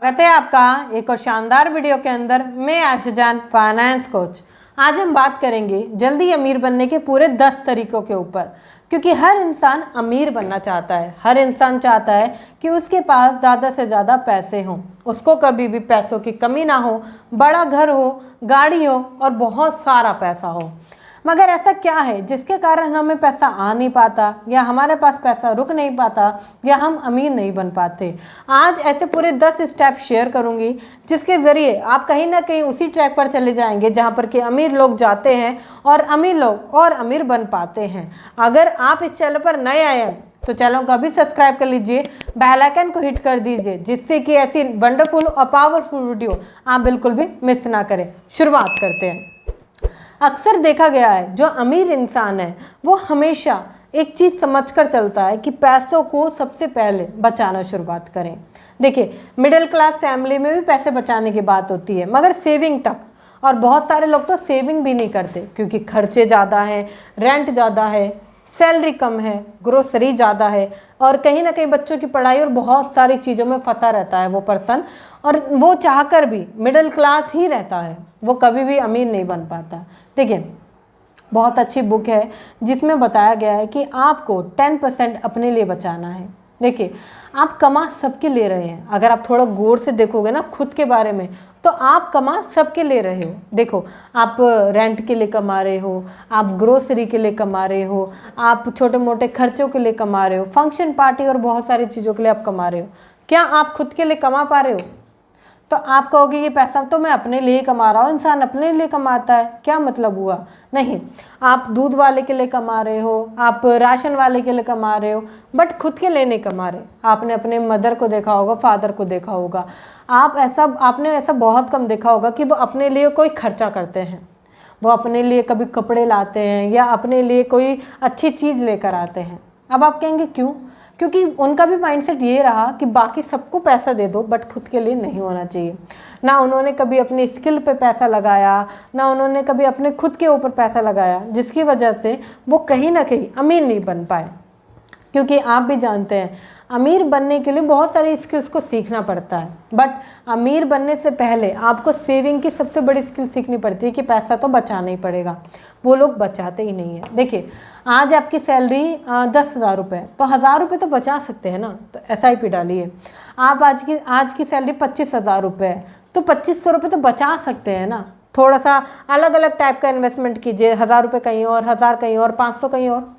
स्वागत है आपका एक और शानदार वीडियो के अंदर। मैं आयशा जान, फाइनेंस कोच। आज हम बात करेंगे जल्दी अमीर बनने के पूरे 10 तरीकों के ऊपर, क्योंकि हर इंसान अमीर बनना चाहता है। हर इंसान चाहता है कि उसके पास ज़्यादा से ज़्यादा पैसे हों, उसको कभी भी पैसों की कमी ना हो, बड़ा घर हो, गाड़ी हो और बहुत सारा पैसा हो। मगर ऐसा क्या है जिसके कारण हमें पैसा आ नहीं पाता, या हमारे पास पैसा रुक नहीं पाता, या हम अमीर नहीं बन पाते। आज ऐसे पूरे 10 स्टेप शेयर करूंगी जिसके ज़रिए आप कहीं ना कहीं उसी ट्रैक पर चले जाएंगे जहां पर कि अमीर लोग जाते हैं और अमीर लोग और अमीर बन पाते हैं। अगर आप इस चैनल पर नए आए हैं तो चैनल को अभी सब्सक्राइब कर लीजिए, बेल आइकन को हिट कर दीजिए, जिससे कि ऐसी वंडरफुल और पावरफुल वीडियो आप बिल्कुल भी मिस ना करें। शुरुआत करते हैं। अक्सर देखा गया है जो अमीर इंसान है वो हमेशा एक चीज़ समझकर चलता है कि पैसों को सबसे पहले बचाना शुरुआत करें। देखिए, मिडिल क्लास फैमिली में भी पैसे बचाने की बात होती है, मगर सेविंग तक। और बहुत सारे लोग तो सेविंग भी नहीं करते क्योंकि खर्चे ज़्यादा हैं, रेंट ज़्यादा है, सैलरी कम है, ग्रोसरी ज़्यादा है, और कहीं ना कहीं बच्चों की पढ़ाई और बहुत सारी चीज़ों में फंसा रहता है वो पर्सन। और वो चाहकर भी मिडिल क्लास ही रहता है, वो कभी भी अमीर नहीं बन पाता। देखिए, बहुत अच्छी बुक है जिसमें बताया गया है कि आपको 10% अपने लिए बचाना है। देखिए, आप कमा सबके ले रहे हैं। अगर आप थोड़ा गौर से देखोगे ना खुद के बारे में, तो आप कमा सबके ले रहे हो। देखो, आप रेंट के लिए कमा रहे हो, आप ग्रोसरी के लिए कमा रहे हो, आप छोटे मोटे खर्चों के लिए कमा रहे हो, फंक्शन पार्टी और बहुत सारी चीज़ों के लिए आप कमा रहे हो। क्या आप खुद के लिए कमा पा रहे हो? तो आप कहोगे ये पैसा तो मैं अपने लिए कमा रहा हूँ। इंसान अपने लिए कमाता है, क्या मतलब हुआ? नहीं, आप दूध वाले के लिए कमा रहे हो, आप राशन वाले के लिए कमा रहे हो, बट खुद के लिए नहीं कमा रहे। आपने अपने मदर को देखा होगा, फादर को देखा होगा, आपने ऐसा बहुत कम देखा होगा कि वो अपने लिए कोई खर्चा करते हैं। वो अपने लिए कभी कपड़े लाते हैं या अपने लिए कोई अच्छी चीज़ लेकर आते हैं। अब आप कहेंगे क्यों? क्योंकि उनका भी माइंडसेट ये रहा कि बाकी सबको पैसा दे दो बट खुद के लिए नहीं होना चाहिए। ना उन्होंने कभी अपनी स्किल पे पैसा लगाया, ना उन्होंने कभी अपने खुद के ऊपर पैसा लगाया, जिसकी वजह से वो कहीं ना कहीं अमीर नहीं बन पाए। क्योंकि आप भी जानते हैं अमीर बनने के लिए बहुत सारी स्किल्स को सीखना पड़ता है, बट अमीर बनने से पहले आपको सेविंग की सबसे बड़ी स्किल सीखनी पड़ती है कि पैसा तो बचाना ही पड़ेगा। वो लोग बचाते ही नहीं है। देखिए, आज आपकी सैलरी 10,000 रुपये, तो 1,000 रुपये तो बचा सकते हैं ना, तो SIP डालिए। आप आज की सैलरी 25,000 रुपये है, तो 2,500 रुपये तो बचा सकते हैं ना। थोड़ा सा अलग अलग टाइप का इन्वेस्टमेंट कीजिए, 1,000 रुपये कहीं और, 1,000 कहीं और, 500 कहीं और,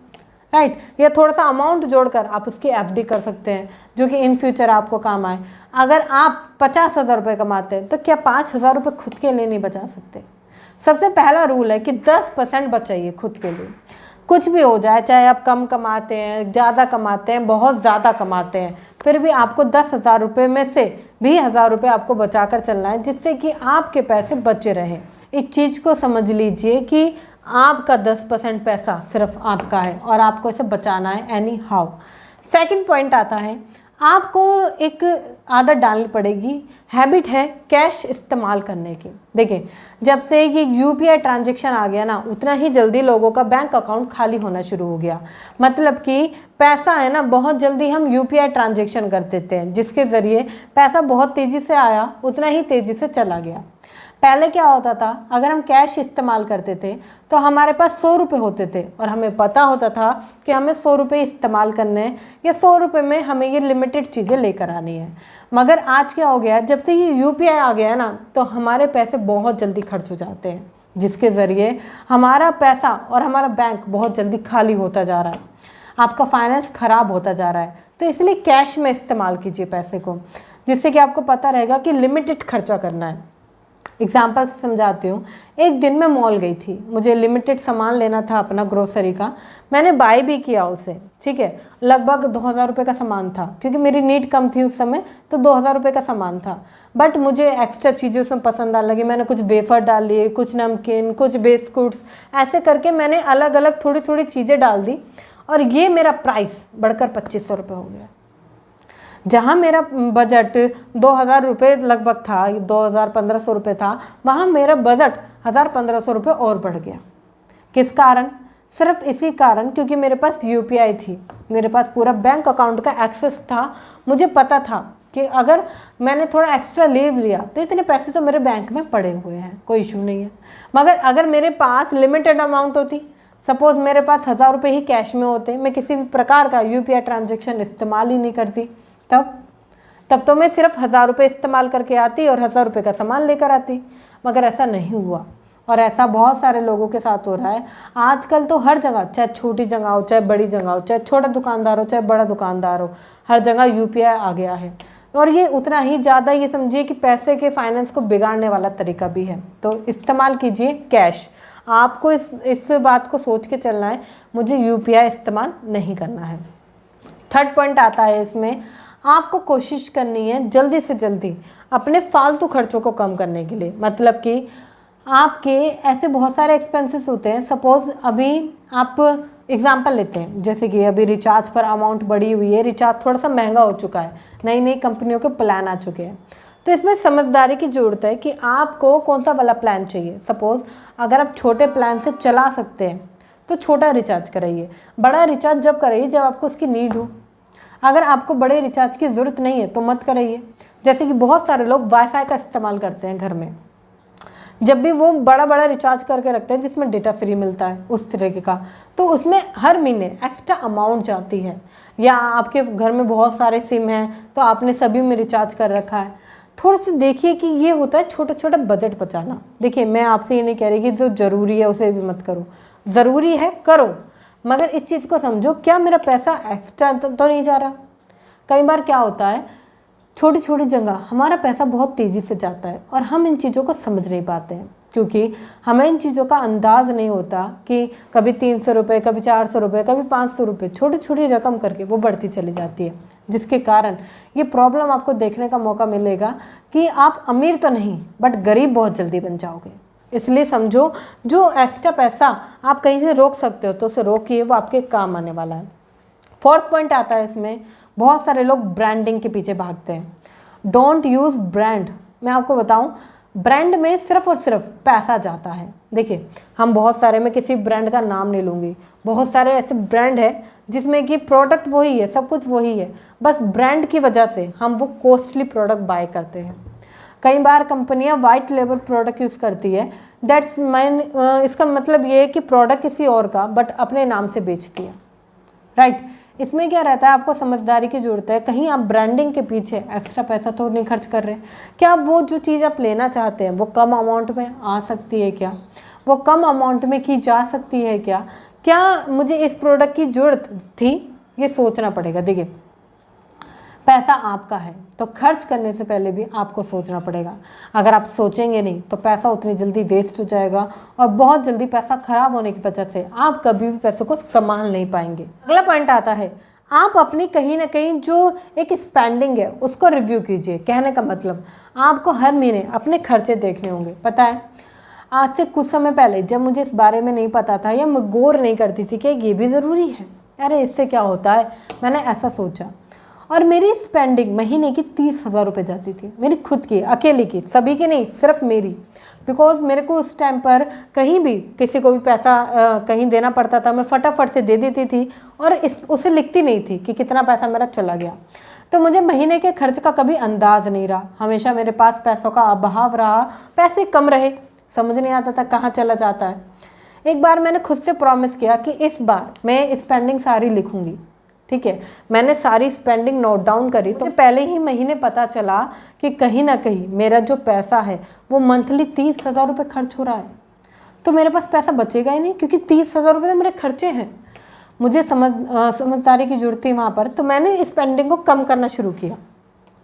राइट। या थोड़ा सा अमाउंट जोड़कर आप उसकी FD कर सकते हैं जो कि इन फ्यूचर आपको काम आए। अगर आप 50,000 रुपये कमाते हैं तो क्या 5,000 रुपये खुद के लिए नहीं बचा सकते? सबसे पहला रूल है कि 10% बचाइए खुद के लिए। कुछ भी हो जाए, चाहे आप कम कमाते हैं, ज़्यादा कमाते हैं, बहुत ज़्यादा कमाते हैं, फिर भी आपको 10,000 रुपये में से भी 1,000 रुपये आपको बचा कर चलना है, जिससे कि आपके पैसे बचे रहें। इस चीज़ को समझ लीजिए कि आपका 10% पैसा सिर्फ आपका है और आपको इसे बचाना है एनी हाउ। सेकेंड पॉइंट आता है, आपको एक आदत डालनी पड़ेगी, हैबिट है कैश इस्तेमाल करने की। देखिए, जब से ये UPI ट्रांजैक्शन आ गया ना, उतना ही जल्दी लोगों का बैंक अकाउंट खाली होना शुरू हो गया। मतलब कि पैसा है ना, बहुत जल्दी हम UPI ट्रांजैक्शन कर देते हैं, जिसके ज़रिए पैसा बहुत तेज़ी से आया, उतना ही तेज़ी से चला गया। पहले क्या होता था, अगर हम कैश इस्तेमाल करते थे तो हमारे पास 100 रुपये होते थे और हमें पता होता था कि हमें 100 रुपये इस्तेमाल करने हैं, या 100 रुपये में हमें ये लिमिटेड चीज़ें लेकर आनी है। मगर आज क्या हो गया, जब से ये UPI आ गया ना, तो हमारे पैसे बहुत जल्दी खर्च हो जाते हैं, जिसके ज़रिए हमारा पैसा और हमारा बैंक बहुत जल्दी खाली होता जा रहा है, आपका फाइनेंस ख़राब होता जा रहा है। तो इसलिए कैश में इस्तेमाल कीजिए पैसे को, जिससे कि आपको पता रहेगा कि लिमिटेड खर्चा करना है। एग्जाम्पल से समझाती हूँ। एक दिन मैं मॉल गई थी, मुझे लिमिटेड सामान लेना था अपना ग्रोसरी का। मैंने बाय भी किया उसे, ठीक है। लगभग 2,000 रुपये का सामान था, क्योंकि मेरी नीड कम थी उस समय, तो 2,000 रुपये का सामान था। बट मुझे एक्स्ट्रा चीज़ें उसमें पसंद आने लगी। मैंने कुछ वेफर डाल लिए, कुछ नमकीन, कुछ बिस्कुट्स, ऐसे करके मैंने अलग अलग थोड़ी थोड़ी चीज़ें डाल दी, और ये मेरा प्राइस बढ़कर 2,500 रुपये हो गया। जहाँ मेरा बजट 2,000 रुपये लगभग था, 2,000-1,500 रुपये था, वहाँ मेरा बजट 1,000-1,500 रुपये और बढ़ गया। किस कारण? सिर्फ इसी कारण क्योंकि मेरे पास UPI थी, मेरे पास पूरा बैंक अकाउंट का एक्सेस था। मुझे पता था कि अगर मैंने थोड़ा एक्स्ट्रा ले लिया तो इतने पैसे तो मेरे बैंक में पड़े हुए हैं, कोई इशू नहीं है। मगर अगर मेरे पास लिमिटेड अमाउंट होती, सपोज़ मेरे पास 1000 रुपये ही कैश में होते, मैं किसी भी प्रकार का UPI ट्रांजेक्शन इस्तेमाल ही नहीं करती, तब तो मैं सिर्फ 1000 रुपये इस्तेमाल करके आती और 1000 रुपये का सामान लेकर आती। मगर ऐसा नहीं हुआ, और ऐसा बहुत सारे लोगों के साथ हो रहा है आजकल। तो हर जगह, चाहे छोटी जगह हो चाहे बड़ी जगह हो, चाहे छोटा दुकानदार हो चाहे बड़ा दुकानदार हो, हर जगह UPI आ गया है। और ये उतना ही ज़्यादा, ये समझिए कि पैसे के फाइनेंस को बिगाड़ने वाला तरीका भी है। तो इस्तेमाल कीजिए कैश। आपको इस बात को सोच के चलना है, मुझे UPI इस्तेमाल नहीं करना है। थर्ड पॉइंट आता है इसमें, आपको कोशिश करनी है जल्दी से जल्दी अपने फालतू खर्चों को कम करने के लिए। मतलब कि आपके ऐसे बहुत सारे एक्सपेंसेस होते हैं। सपोज़ अभी आप एग्जांपल लेते हैं, जैसे कि अभी रिचार्ज पर अमाउंट बढ़ी हुई है, रिचार्ज थोड़ा सा महंगा हो चुका है, नई नई कंपनियों के प्लान आ चुके हैं। तो इसमें समझदारी की ज़रूरत है कि आपको कौन सा वाला प्लान चाहिए। सपोज़ अगर आप छोटे प्लान से चला सकते हैं तो छोटा रिचार्ज कराइए, बड़ा रिचार्ज जब कराइए जब आपको उसकी नीड हो। अगर आपको बड़े रिचार्ज की ज़रूरत नहीं है तो मत कराइए। जैसे कि बहुत सारे लोग वाईफाई का इस्तेमाल करते हैं घर में, जब भी वो बड़ा बड़ा रिचार्ज करके रखते हैं जिसमें डेटा फ्री मिलता है उस तरीके का, तो उसमें हर महीने एक्स्ट्रा अमाउंट जाती है। या आपके घर में बहुत सारे सिम हैं तो आपने सभी में रिचार्ज कर रखा है। थोड़ा सा देखिए कि ये होता है छोटा छोटा बजट बचाना। देखिए, मैं आपसे ये नहीं कह रही कि जो ज़रूरी है उसे भी मत करो, ज़रूरी है करो, मगर इस चीज़ को समझो, क्या मेरा पैसा एक्स्ट्रा तो नहीं जा रहा। कई बार क्या होता है, छोटी छोटी जगह हमारा पैसा बहुत तेज़ी से जाता है और हम इन चीज़ों को समझ नहीं पाते हैं, क्योंकि हमें इन चीज़ों का अंदाज़ नहीं होता कि कभी 300 रुपये, कभी 400 रुपये, कभी 500 रुपये, छोटी छोटी रकम करके वो बढ़ती चली जाती है, जिसके कारण ये प्रॉब्लम आपको देखने का मौका मिलेगा कि आप अमीर तो नहीं बट गरीब बहुत जल्दी बन जाओगे। इसलिए समझो, जो एक्स्ट्रा पैसा आप कहीं से रोक सकते हो तो उसे रोकिए, वो आपके काम आने वाला है। फोर्थ पॉइंट आता है इसमें, बहुत सारे लोग ब्रांडिंग के पीछे भागते हैं। Don't use brand. मैं आपको बताऊं, ब्रांड में सिर्फ और सिर्फ पैसा जाता है। देखिए, हम बहुत सारे, मैं किसी ब्रांड का नाम नहीं लूँगी, बहुत सारे ऐसे ब्रांड है जिसमें कि प्रोडक्ट वही है, सब कुछ वही है, बस ब्रांड की वजह से हम वो कॉस्टली प्रोडक्ट बाय करते हैं। कई बार कंपनियां वाइट लेबल प्रोडक्ट यूज़ करती है, डेट्स मीन इसका मतलब ये है कि प्रोडक्ट किसी और का बट अपने नाम से बेचती है, राइट। इसमें क्या रहता है, आपको समझदारी की ज़रूरत है। कहीं आप ब्रांडिंग के पीछे एक्स्ट्रा पैसा तो नहीं खर्च कर रहे। क्या वो जो चीज़ आप लेना चाहते हैं वो कम अमाउंट में आ सकती है क्या, वो कम अमाउंट में की जा सकती है क्या मुझे इस प्रोडक्ट की ज़रूरत थी, ये सोचना पड़ेगा। देखिए, पैसा आपका है तो खर्च करने से पहले भी आपको सोचना पड़ेगा। अगर आप सोचेंगे नहीं तो पैसा उतनी जल्दी वेस्ट हो जाएगा और बहुत जल्दी पैसा खराब होने की वजह से आप कभी भी पैसों को संभाल नहीं पाएंगे। अगला पॉइंट आता है, आप अपनी कहीं ना कहीं जो एक स्पेंडिंग है उसको रिव्यू कीजिए। कहने का मतलब, आपको हर महीने अपने खर्चे देखने होंगे। पता है, आज से कुछ समय पहले जब मुझे इस बारे में नहीं पता था या मैं गौर नहीं करती थी कि ये भी ज़रूरी है, अरे इससे क्या होता है, मैंने ऐसा सोचा और मेरी स्पेंडिंग महीने की 30,000 रुपये जाती थी, मेरी खुद की, अकेली की, सभी की नहीं, सिर्फ मेरी। बिकॉज मेरे को उस टाइम पर कहीं भी किसी को भी पैसा कहीं देना पड़ता था, मैं फटाफट से दे देती थी और उसे लिखती नहीं थी कि कितना पैसा मेरा चला गया। तो मुझे महीने के खर्च का कभी अंदाज़ नहीं रहा, हमेशा मेरे पास पैसों का अभाव रहा, पैसे कम रहे, समझ नहीं आता था कहाँ चला जाता है। एक बार मैंने खुद से प्रॉमिस किया कि इस बार मैं स्पेंडिंग सारी लिखूंगी। ठीक है, मैंने सारी स्पेंडिंग नोट डाउन करी तो पहले ही महीने पता चला कि कहीं ना कहीं मेरा जो पैसा है वो मंथली 30,000 रुपये खर्च हो रहा है। तो मेरे पास पैसा बचेगा ही नहीं, क्योंकि 30,000 रुपये तो मेरे खर्चे हैं। मुझे समझदारी की जरूरत थी वहाँ पर। तो मैंने स्पेंडिंग को कम करना शुरू किया।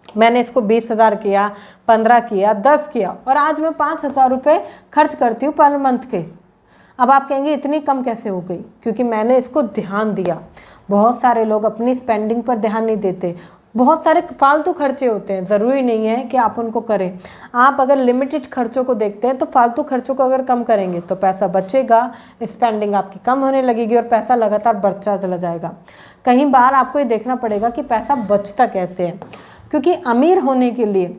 मैंने इसको 20,000 किया, 15 किया, 10 किया और आज मैं 5,000 रुपये खर्च करती हूँ पर मंथ के। अब आप कहेंगे इतनी कम कैसे हो गई, क्योंकि मैंने इसको ध्यान दिया। बहुत सारे लोग अपनी स्पेंडिंग पर ध्यान नहीं देते, बहुत सारे फालतू खर्चे होते हैं, ज़रूरी नहीं है कि आप उनको करें। आप अगर लिमिटेड खर्चों को देखते हैं तो फालतू खर्चों को अगर कम करेंगे तो पैसा बचेगा, स्पेंडिंग आपकी कम होने लगेगी और पैसा लगातार बढ़ता चला जाएगा। कई बार आपको ये देखना पड़ेगा कि पैसा बचता कैसे है, क्योंकि अमीर होने के लिए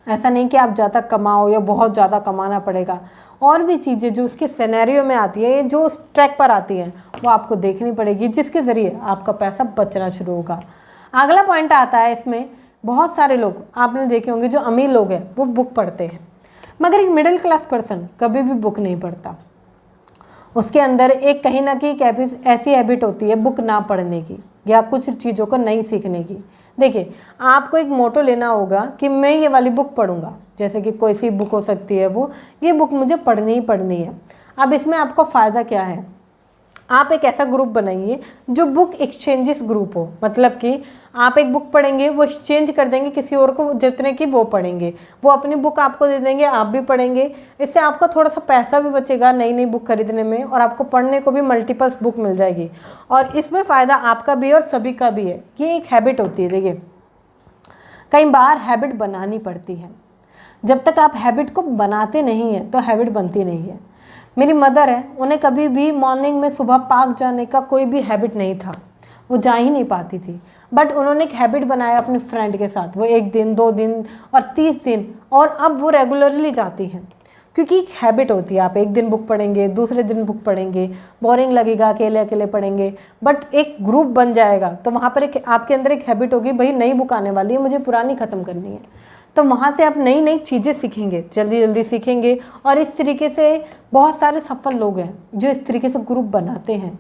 ऐसा नहीं कि आप ज़्यादा कमाओ या बहुत ज़्यादा कमाना पड़ेगा, और भी चीज़ें जो उसके सिनेरियो में आती है, जो उस ट्रैक पर आती हैं, वो आपको देखनी पड़ेगी, जिसके ज़रिए आपका पैसा बचना शुरू होगा। अगला पॉइंट आता है इसमें, बहुत सारे लोग आपने देखे होंगे जो अमीर लोग हैं वो बुक पढ़ते हैं, मगर एक मिडिल क्लास पर्सन कभी भी बुक नहीं पढ़ता। उसके अंदर एक कहीं ना कहीं ऐसी हैबिट होती है बुक ना पढ़ने की या कुछ चीज़ों को नहीं सीखने की। देखिए, आपको एक मोटो लेना होगा कि मैं ये वाली बुक पढ़ूंगा, जैसे कि कोई सी बुक हो सकती है वो, ये बुक मुझे पढ़नी ही पढ़नी है। अब इसमें आपको फ़ायदा क्या है, आप एक ऐसा ग्रुप बनाइए जो बुक एक्सचेंजेस ग्रुप हो, मतलब कि आप एक बुक पढ़ेंगे, वो एक्सचेंज कर देंगे किसी और को जितने की वो पढ़ेंगे, वो अपनी बुक आपको दे देंगे, आप भी पढ़ेंगे। इससे आपका थोड़ा सा पैसा भी बचेगा नई नई बुक खरीदने में, और आपको पढ़ने को भी मल्टीपल्स बुक मिल जाएगी। और इसमें फ़ायदा आपका भी और सभी का भी है। ये एक हैबिट होती है। देखिए, कई बार हैबिट बनानी पड़ती है, जब तक आप हैबिट को बनाते नहीं हैं तो हैबिट बनती नहीं है। मेरी मदर है, उन्हें कभी भी मॉर्निंग में सुबह पार्क जाने का कोई भी हैबिट नहीं था, वो जा ही नहीं पाती थी। बट उन्होंने एक हैबिट बनाया अपनी फ्रेंड के साथ, वो 1 दिन 2 दिन और 30 दिन, और अब वो रेगुलरली जाती हैं, क्योंकि एक हैबिट होती है। आप एक दिन बुक पढ़ेंगे, दूसरे दिन बुक पढ़ेंगे, बोरिंग लगेगा, अकेले अकेले पढ़ेंगे, बट एक ग्रुप बन जाएगा तो वहाँ पर एक आपके अंदर एक हैबिट होगी, भाई नई बुक आने वाली है, मुझे पुरानी ख़त्म करनी है। तो वहाँ से आप नई नई चीज़ें सीखेंगे, जल्दी जल्दी सीखेंगे। और इस तरीके से बहुत सारे सफल लोग हैं जो इस तरीके से ग्रुप बनाते हैं,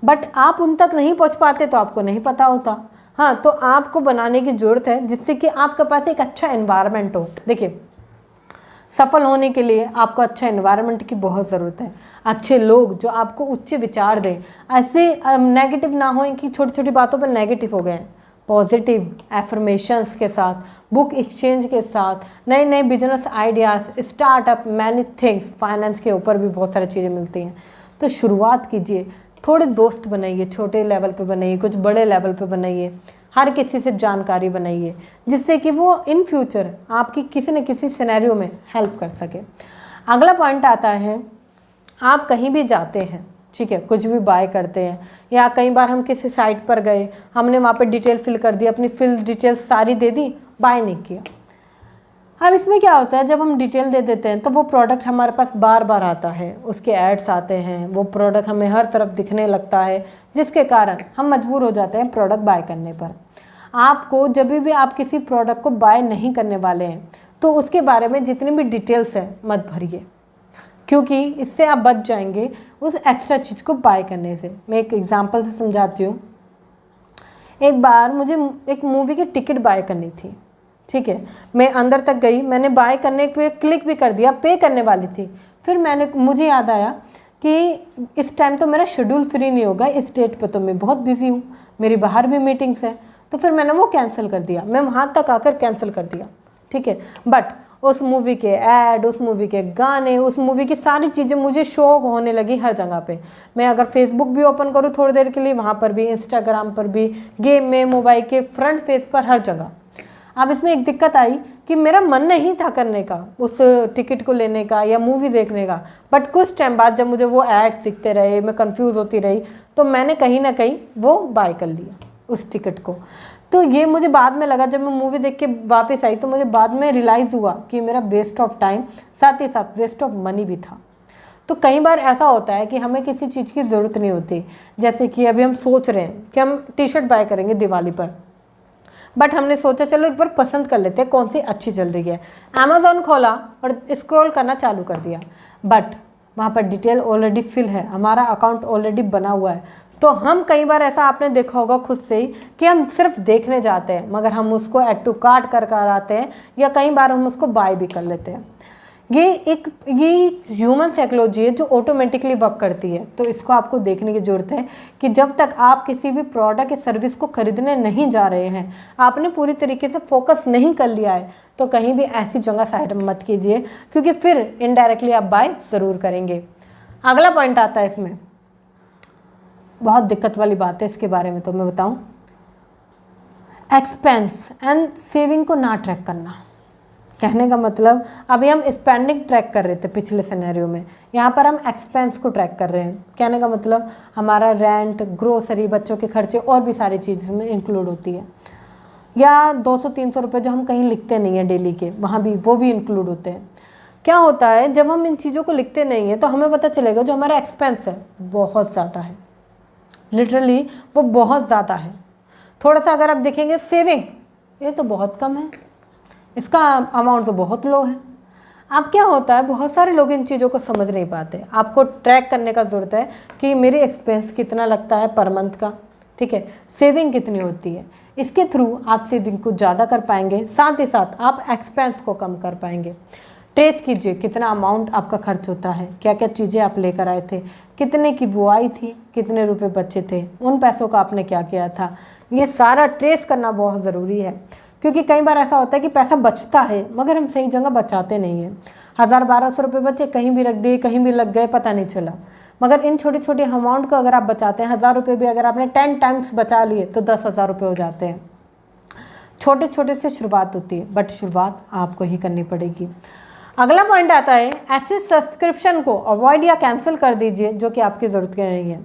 बट आप उन तक नहीं पहुँच पाते तो आपको नहीं पता होता। हाँ, तो आपको बनाने की ज़रूरत है जिससे कि आपके पास एक अच्छा एनवायरनमेंट हो। देखिए, सफल होने के लिए आपको अच्छा एनवायरनमेंट की बहुत ज़रूरत है, अच्छे लोग जो आपको उच्च विचार दें, ऐसे नेगेटिव ना हो कि छोटी छोटी बातों पर नेगेटिव हो गए। पॉजिटिव एफर्मेशंस के साथ, बुक एक्सचेंज के साथ, नए नए business ideas, startup, many things, finance के ऊपर भी बहुत सारी चीज़ें मिलती हैं। तो शुरुआत कीजिए, थोड़े दोस्त बनाइए, छोटे लेवल पे बनाइए, कुछ बड़े लेवल पे बनाइए, हर किसी से जानकारी बनाइए, जिससे कि वो इन फ्यूचर आपकी किसी न किसी सिनेरियो में हेल्प कर सके। अगला पॉइंट आता है, आप कहीं भी जाते हैं, ठीक है, कुछ भी बाय करते हैं, या कई बार हम किसी साइट पर गए, हमने वहाँ पे डिटेल फिल कर दी, अपनी फिल डिटेल्स सारी दे दी, बाय नहीं किया। अब इसमें क्या होता है, जब हम डिटेल दे देते हैं तो वो प्रोडक्ट हमारे पास बार बार आता है, उसके एड्स आते हैं, वो प्रोडक्ट हमें हर तरफ दिखने लगता है, जिसके कारण हम मजबूर हो जाते हैं प्रोडक्ट बाय करने पर। आपको जब भी आप किसी प्रोडक्ट को बाय नहीं करने वाले हैं तो उसके बारे में जितनी भी डिटेल्स है मत भरिए, क्योंकि इससे आप बच जाएंगे उस एक्स्ट्रा चीज़ को बाय करने से। मैं एक एग्जांपल से समझाती हूँ। एक बार मुझे एक मूवी की टिकट बाय करनी थी, ठीक है, मैं अंदर तक गई, मैंने बाय करने पे क्लिक भी कर दिया, पे करने वाली थी, फिर मुझे याद आया कि इस टाइम तो मेरा शेड्यूल फ्री नहीं होगा, इस डेट पर तो मैं बहुत बिजी हूँ, मेरी बाहर भी मीटिंग्स हैं, तो फिर मैंने वो कैंसिल कर दिया, मैं वहाँ तक आकर कैंसिल कर दिया, ठीक है। बट उस मूवी के ऐड, उस मूवी के गाने, उस मूवी की सारी चीज़ें मुझे शो होने लगी हर जगह पे। मैं अगर फेसबुक भी ओपन करूँ थोड़ी देर के लिए, वहाँ पर भी, इंस्टाग्राम पर भी, गेम में, मोबाइल के फ्रंट पेज पर, हर जगह। अब इसमें एक दिक्कत आई कि मेरा मन नहीं था करने का, उस टिकट को लेने का या मूवी देखने का, बट कुछ टाइम बाद जब मुझे वो ऐड दिखते रहे, मैं कंफ्यूज होती रही, तो मैंने कहीं ना कहीं वो बाय कर लिया उस टिकट को। तो ये मुझे बाद में लगा, जब मैं मूवी देख के वापस आई तो मुझे बाद में रियलाइज़ हुआ कि मेरा वेस्ट ऑफ टाइम, साथ ही साथ वेस्ट ऑफ मनी भी था। तो कई बार ऐसा होता है कि हमें किसी चीज़ की ज़रूरत नहीं होती, जैसे कि अभी हम सोच रहे हैं कि हम टी शर्ट बाय करेंगे दिवाली पर, बट हमने सोचा चलो एक बार पसंद कर लेते हैं कौन सी अच्छी चल रही है, अमेज़ॉन खोला और स्क्रॉल करना चालू कर दिया, बट वहाँ पर डिटेल ऑलरेडी फिल है, हमारा अकाउंट ऑलरेडी बना हुआ है। तो हम कई बार ऐसा आपने देखा होगा खुद से ही कि हम सिर्फ देखने जाते हैं, मगर हम उसको ऐड टू कार्ट कर आते हैं, या कई बार हम उसको बाय भी कर लेते हैं। ये ह्यूमन साइकोलॉजी है जो ऑटोमेटिकली वर्क करती है। तो इसको आपको देखने की ज़रूरत है कि जब तक आप किसी भी प्रोडक्ट या सर्विस को खरीदने नहीं जा रहे हैं, आपने पूरी तरीके से फोकस नहीं कर लिया है, तो कहीं भी ऐसी जगह साइड मत कीजिए, क्योंकि फिर इनडायरेक्टली आप बाय ज़रूर करेंगे। अगला पॉइंट आता है, इसमें बहुत दिक्कत वाली बात है, इसके बारे में तो मैं बताऊं, एक्सपेंस एंड सेविंग को ना ट्रैक करना। कहने का मतलब, अभी हम स्पेंडिंग ट्रैक कर रहे थे पिछले सिनेरियो में, यहाँ पर हम एक्सपेंस को ट्रैक कर रहे हैं। कहने का मतलब हमारा रेंट, ग्रोसरी, बच्चों के खर्चे और भी सारी चीज़ इसमें इंक्लूड होती है, या 200-300 रुपये जो हम कहीं लिखते नहीं हैं डेली के, वहाँ भी वो भी इंक्लूड होते हैं। क्या होता है, जब हम इन चीज़ों को लिखते नहीं हैं तो हमें पता चलेगा जो हमारा एक्सपेंस है बहुत ज़्यादा है, लिटरली वो बहुत ज़्यादा है। थोड़ा सा अगर आप देखेंगे सेविंग, ये तो बहुत कम है, इसका अमाउंट तो बहुत लो है। अब क्या होता है, बहुत सारे लोग इन चीज़ों को समझ नहीं पाते। आपको ट्रैक करने का ज़रूरत है कि मेरी एक्सपेंस कितना लगता है पर मंथ का, ठीक है, सेविंग कितनी होती है। इसके थ्रू आप सेविंग को ज़्यादा कर पाएंगे, साथ ही साथ आप एक्सपेंस को कम कर पाएंगे। ट्रेस कीजिए कितना अमाउंट आपका खर्च होता है, क्या क्या चीज़ें आप लेकर आए थे, कितने की वो आई थी, कितने रुपए बचे थे, उन पैसों का आपने क्या किया था। ये सारा ट्रेस करना बहुत ज़रूरी है, क्योंकि कई बार ऐसा होता है कि पैसा बचता है मगर हम सही जगह बचाते नहीं हैं। 1000-1200 रुपये बचे, कहीं भी रख दिए, कहीं भी लग गए, पता नहीं चला। मगर इन छोटे छोटे अमाउंट को अगर आप बचाते हैं, 1000 रुपये भी अगर आपने 10 टाइम्स बचा लिए तो 10,000 रुपये हो जाते हैं। छोटे छोटे से शुरुआत होती है, बट शुरुआत आपको ही करनी पड़ेगी। अगला पॉइंट आता है, ऐसे सब्सक्रिप्शन को अवॉइड या कैंसिल कर दीजिए जो कि आपकी ज़रूरत के नहीं है।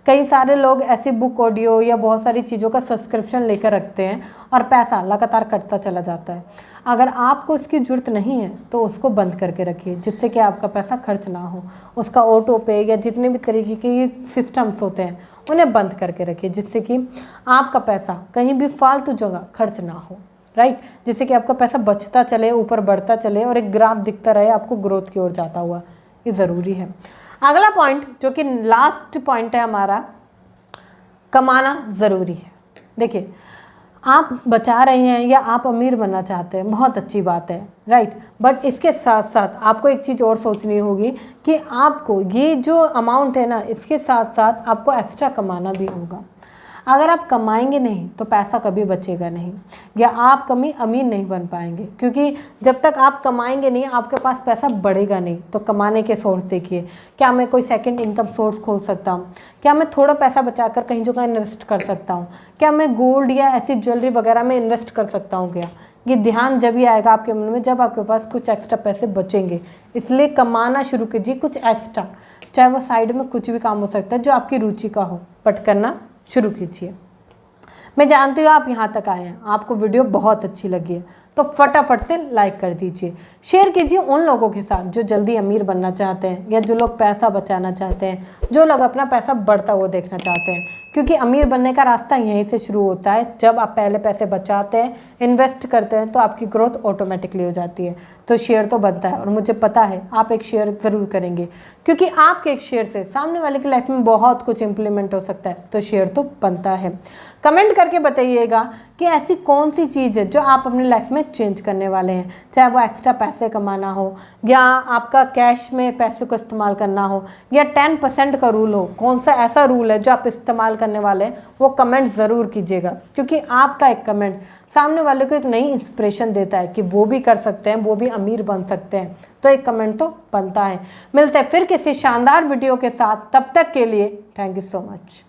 कई सारे लोग ऐसे बुक, ऑडियो या बहुत सारी चीज़ों का सब्सक्रिप्शन लेकर रखते हैं और पैसा लगातार कटता चला जाता है। अगर आपको इसकी ज़रूरत नहीं है तो उसको बंद करके रखिए, जिससे कि आपका पैसा खर्च ना हो। उसका ऑटो पे या जितने भी तरीके के सिस्टम्स होते हैं उन्हें बंद करके रखिए, जिससे कि आपका पैसा कहीं भी फालतू जगह खर्च ना हो, राइट। जिससे कि आपका पैसा बचता चले, ऊपर बढ़ता चले और एक ग्राफ दिखता रहे आपको ग्रोथ की ओर जाता हुआ। ये ज़रूरी है। अगला पॉइंट जो कि लास्ट पॉइंट है हमारा, कमाना ज़रूरी है। देखिए, आप बचा रहे हैं या आप अमीर बनना चाहते हैं, बहुत अच्छी बात है, राइट। बट इसके साथ साथ आपको एक चीज़ और सोचनी होगी कि आपको ये जो अमाउंट है ना, इसके साथ साथ आपको एक्स्ट्रा कमाना भी होगा। अगर आप कमाएंगे नहीं तो पैसा कभी बचेगा नहीं, या आप कभी अमीर नहीं बन पाएंगे, क्योंकि जब तक आप कमाएंगे नहीं आपके पास पैसा बढ़ेगा नहीं। तो कमाने के सोर्स देखिए, क्या मैं कोई सेकंड इनकम सोर्स खोल सकता हूँ, क्या मैं थोड़ा पैसा बचाकर कहीं जगह इन्वेस्ट कर सकता हूँ, क्या मैं गोल्ड या ऐसी ज्वेलरी वगैरह में इन्वेस्ट कर सकता हूँ क्या। ये ध्यान जब ही आएगा आपके मन में जब आपके पास कुछ एक्स्ट्रा पैसे बचेंगे। इसलिए कमाना शुरू कीजिए कुछ एक्स्ट्रा, चाहे वो साइड में कुछ भी काम हो सकता है जो आपकी रुचि का हो, बट करना शुरू कीजिए। मैं जानती हूँ आप यहाँ तक आए हैं, आपको वीडियो बहुत अच्छी लगी है, तो फटाफट से लाइक कर दीजिए, शेयर कीजिए उन लोगों के साथ जो जल्दी अमीर बनना चाहते हैं, या जो लोग पैसा बचाना चाहते हैं, जो लोग अपना पैसा बढ़ता हुआ देखना चाहते हैं। क्योंकि अमीर बनने का रास्ता यहीं से शुरू होता है। जब आप पहले पैसे बचाते हैं, इन्वेस्ट करते हैं, तो आपकी ग्रोथ ऑटोमेटिकली हो जाती है। तो शेयर तो बनता है, और मुझे पता है आप एक शेयर ज़रूर करेंगे, क्योंकि आपके एक शेयर से सामने वाले की लाइफ में बहुत कुछ इंप्लीमेंट हो सकता है। तो शेयर तो बनता है। कमेंट करके बताइएगा कि ऐसी कौन सी चीज़ है जो आप अपनी लाइफ में चेंज करने वाले हैं, चाहे वो एक्स्ट्रा पैसे कमाना हो, या आपका कैश में पैसे को इस्तेमाल करना हो, या 10% का रूल हो। कौन सा ऐसा रूल है जो आप इस्तेमाल करने वाले हैं, वो कमेंट ज़रूर कीजिएगा, क्योंकि आपका एक कमेंट सामने वाले को एक नई इंस्पिरेशन देता है कि वो भी कर सकते हैं, वो भी अमीर बन सकते हैं। तो एक कमेंट तो बनता है। मिलते हैं फिर किसी शानदार वीडियो के साथ, तब तक के लिए थैंक यू सो मच।